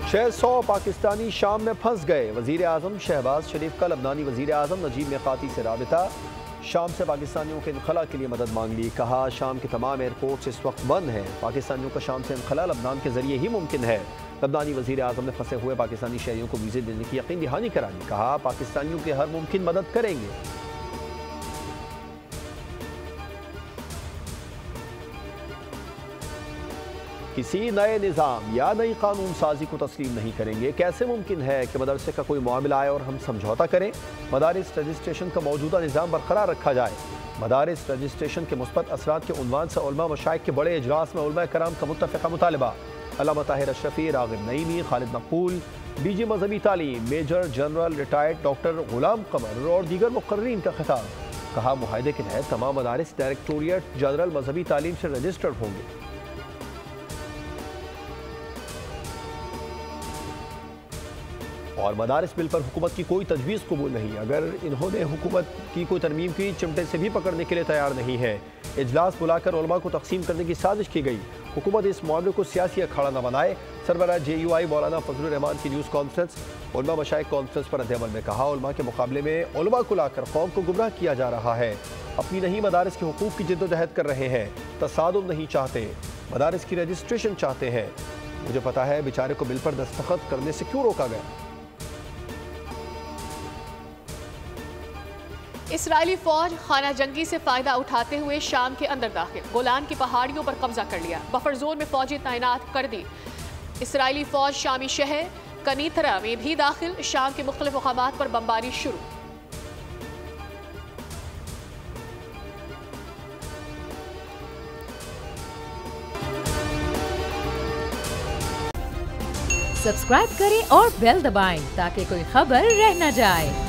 600 पाकिस्तानी शाम में फंस गए। वज़ीर आज़म शहबाज शरीफ का लबनानी वज़ीर आज़म नजीब मिक़ाती से राबिता। शाम से पाकिस्तानियों के इनखला के लिए मदद मांग ली। कहा शाम के तमाम एयरपोर्ट्स इस वक्त बंद हैं। पाकिस्तानियों का शाम से इनखला लबनान के जरिए ही मुमकिन है। लबनानी वज़ीर आज़म ने फंसे हुए पाकिस्तानी शहरियों को वीज़े देने की यकीन दहानी करानी। कहा पाकिस्तानियों की हर मुमकिन मदद करेंगे। किसी नए निज़ाम या नई कानून साजी को तस्लीम नहीं करेंगे। कैसे मुमकिन है कि मदरसे का कोई मामला आए और हम समझौता करें। मदारिस रजिस्ट्रेशन का मौजूदा निज़ाम बरकरार रखा जाए। मदारिस रजिस्ट्रेशन के मुस्बत असरात के उन्वान से उलमा मशाइख के बड़े इजलास में उलमा कराम का मुत्तफ़िक़ा मुतालबा। अल्लामा ताहिर अशरफी, राग़िब नईमी, खालिद मकबूल, डीजी मजहबी तालीम, मेजर जनरल रिटायर्ड डॉक्टर गुलाम कमर और दीगर मुक़र्रीन का खिताब। कहा मुआहदे के तहत तमाम मदारिस डायरेक्टोरिएट जनरल मजहबी तालीम से रजिस्टर्ड होंगे। और मदारिस बिल पर हुकूमत की कोई तजवीज़ कबूल नहीं। अगर इन्होंने हुकूमत की कोई तरमीम की, चिमटे से भी पकड़ने के लिए तैयार नहीं है। इजलास बुलाकर उलमा को तकसीम करने की साजिश की गई। हुकूमत इस मामले को सियासी अखाड़ा न बनाए। सरबराह JUI मौलाना फजलुर रहमान की न्यूज़ कॉन्फ्रेंस उलमा मशाइख कॉन्फ्रेंस पर रद्द-ए-अमल में कहा उलमा के मुकाबले में उलमा को लाकर कौम को गुमराह किया जा रहा है। अपनी नहीं मदारिस के हुकूक की जिद्दोजहद कर रहे हैं। तसादुम नहीं चाहते, मदारिस की रजिस्ट्रेशन चाहते हैं। मुझे पता है बेचारे को बिल पर दस्तखत करने से क्यों रोका गया। इसराइली फौज खाना जंगी से फायदा उठाते हुए शाम के अंदर दाखिल। गोलान की पहाड़ियों पर कब्जा कर लिया। बफर जोन में फौजी तैनात कर दी। इसराइली फौज शामी शहर कनीतरा में भी दाखिल। शाम के मुख्तलिफ मकामात पर बमबारी शुरू। सब्सक्राइब करें और बेल दबाएं ताकि कोई खबर रह न जाए।